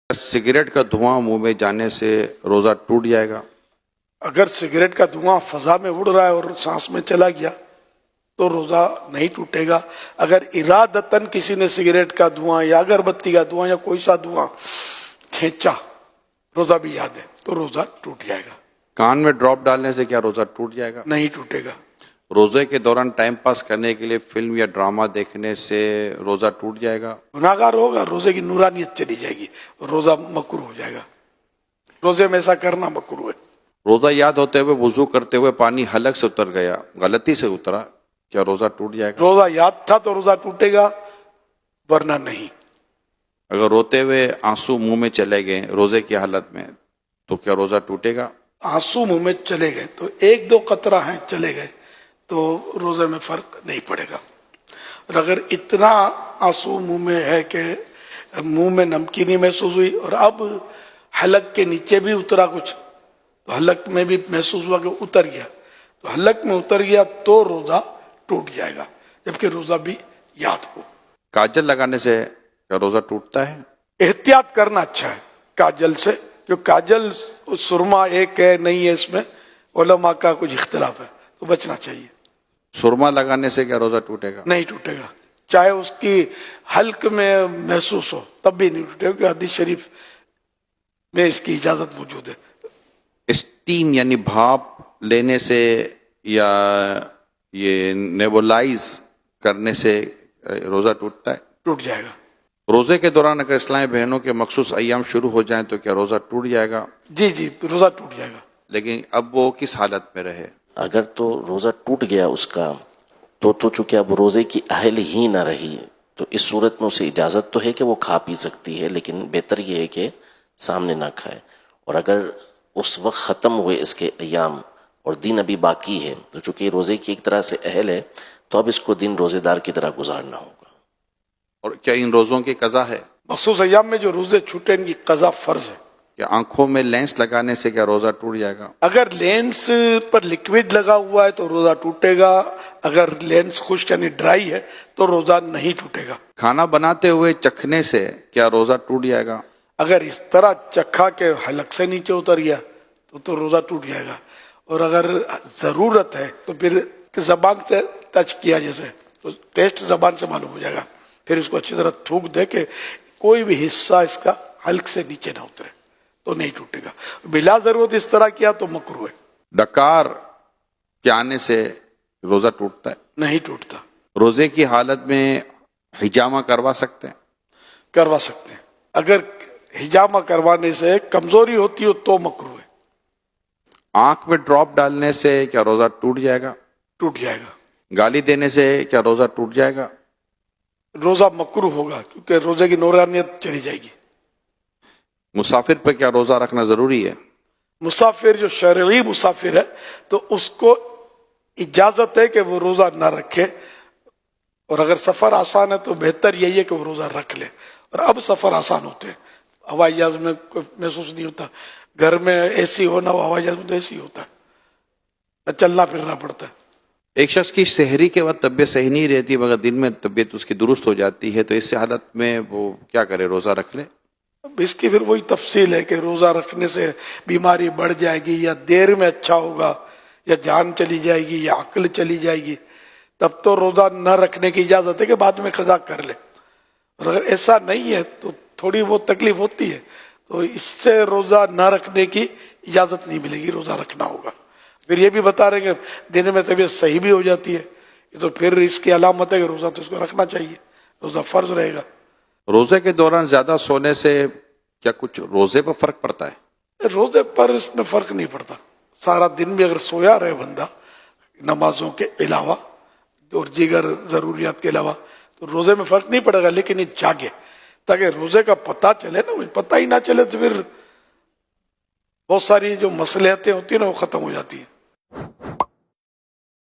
Cigarette का धुआं मुंह में जाने से रोजा टूट जाएगा? अगर सिगरेट का धुआं फजा में उड़ रहा है और सांस में चला गया तो रोजा नहीं टूटेगा। अगर इरादतन किसी ने सिगरेट का धुआं या अगरबत्ती का धुआं या कोई सा धुआं खींचा, रोजा भी याद है, तो रोजा टूट जाएगा। कान में ड्रॉप डालने से क्या रोजा टूट जाएगा? नहीं टूटेगा। रोजे के दौरान टाइम पास करने के लिए फिल्म या ड्रामा देखने से रोजा टूट जाएगा? गुनाहगार होगा, रोजे की नूरानियत चली जाएगी, रोजा मकरूह हो जाएगा। रोजे में ऐसा करना मकरूह है। रोजा याद होते हुए वुजू करते हुए पानी हलक से उतर गया, गलती से उतरा, क्या रोजा टूट जाएगा? रोजा याद था तो रोजा टूटेगा, वरना नहीं। अगर रोते हुए आंसू मुंह में चले गए रोजे की हालत में तो क्या रोजा टूटेगा? आंसू मुंह में चले गए तो एक दो कतरा हैं चले गए तो रोजे में फर्क नहीं पड़ेगा। और अगर इतना आंसू मुंह में है कि मुंह में नमकीनी महसूस हुई और अब हलक के नीचे भी उतरा कुछ, तो हलक में भी महसूस हुआ कि उतर गया, तो हलक में उतर गया तो रोजा टूट जाएगा, जबकि रोजा भी याद हो। काजल लगाने से क्या रोजा टूटता है? एहतियात करना अच्छा है काजल से, जो काजल सुरमा एक है नहीं है, इसमें उलमा का कुछ इख्तिलाफ है, तो बचना चाहिए। सुरमा लगाने से क्या रोजा टूटेगा? नहीं टूटेगा, चाहे उसकी हल्क में महसूस हो तब भी नहीं टूटेगा, क्योंकि हदीस शरीफ में इसकी इजाजत मौजूद है। स्टीम यानी भाप लेने से या ये नेबुलाइज करने से रोजा टूटता है? टूट जाएगा। रोजे के दौरान अगर इस्लामी बहनों के मखसूस अय्याम शुरू हो जाएं तो क्या रोजा टूट जाएगा? जी जी, रोजा टूट जाएगा। लेकिन अब वो किस हालत में रहे? अगर तो रोज़ा टूट गया उसका तो चूंकि अब रोज़े की अहल ही ना रही, तो इस सूरत में उसे इजाज़त तो है कि वो खा पी सकती है, लेकिन बेहतर ये है कि सामने ना खाए। और अगर उस वक्त ख़त्म हुए इसके अय्याम और दिन अभी बाकी है, तो चूंकि रोज़े की एक तरह से अहल है, तो अब इसको दिन रोज़ेदार की तरह गुजारना होगा। और क्या इन रोज़ों की कज़ा है? मखसूस अय्याम में जो रोजे छूटे इनकी कज़ा फर्ज है। क्या आंखों में लेंस लगाने से क्या रोजा टूट जाएगा? अगर लेंस पर लिक्विड लगा हुआ है तो रोजा टूटेगा, अगर लेंस खुश्क यानी ड्राई है तो रोजा नहीं टूटेगा। खाना बनाते हुए चखने से क्या रोजा टूट जाएगा? अगर इस तरह चखा के हलक से नीचे उतर गया तो रोजा टूट जाएगा। और अगर जरूरत है तो फिर जबान से टच किया जैसे, तो टेस्ट जबान से मालूम हो जाएगा, फिर इसको अच्छी तरह थूक दे के कोई भी हिस्सा इसका हल्क से नीचे ना उतरे तो नहीं टूटेगा। बिला जरूरत इस तरह किया तो मकरूह है। डकार के आने से रोजा टूटता है? नहीं टूटता। रोजे की हालत में हिजामा करवा सकते हैं? करवा सकते हैं। अगर हिजामा करवाने से कमजोरी होती हो तो मकरूह है। आंख में ड्रॉप डालने से क्या रोजा टूट जाएगा? टूट जाएगा। गाली देने से क्या रोजा टूट जाएगा? रोजा मकरूह होगा, क्योंकि रोजे की नूरानियत चली जाएगी। मुसाफिर पर क्या रोजा रखना जरूरी है? मुसाफिर जो शरई मुसाफिर है तो उसको इजाजत है कि वो रोजा ना रखे, और अगर सफर आसान है तो बेहतर यही है कि वो रोजा रख ले। और अब सफर आसान होते हैं, हवाई जहाज में कोई महसूस नहीं होता, घर में एसी होना हो, हवाई जहाज में तो एसी होता है, चलना फिरना पड़ता है। एक शख्स की सहरी के बाद तबीयत सही नहीं रहती मगर दिन में तबीयत उसकी दुरुस्त हो जाती है, तो इस हालत में वो क्या करे, रोजा रख ले? अब इसकी फिर वही तफसील है कि रोजा रखने से बीमारी बढ़ जाएगी या देर में अच्छा होगा या जान चली जाएगी या अक्ल चली जाएगी, तब तो रोजा न रखने की इजाजत है कि बाद में कज़ा कर ले। और अगर ऐसा नहीं है तो थोड़ी बहुत तकलीफ होती है, तो इससे रोजा न रखने की इजाजत नहीं मिलेगी, रोजा रखना होगा। फिर ये भी बता रहे कि दिन में तबीयत सही भी हो जाती है, तो फिर इसकी अलामत है कि रोजा तो इसको रखना चाहिए, रोजा फर्ज रहेगा। रोजे के दौरान ज्यादा सोने से क्या कुछ रोजे पर फर्क पड़ता है? रोजे पर इसमें फर्क नहीं पड़ता। सारा दिन भी अगर सोया रहे बंदा नमाजों के अलावा और दीगर जरूरियात के अलावा, तो रोजे में फर्क नहीं पड़ेगा, लेकिन ये जागे ताकि रोजे का पता चले ना। पता ही ना चले तो फिर बहुत सारी जो मसलहतें होती है ना वो खत्म हो जाती है।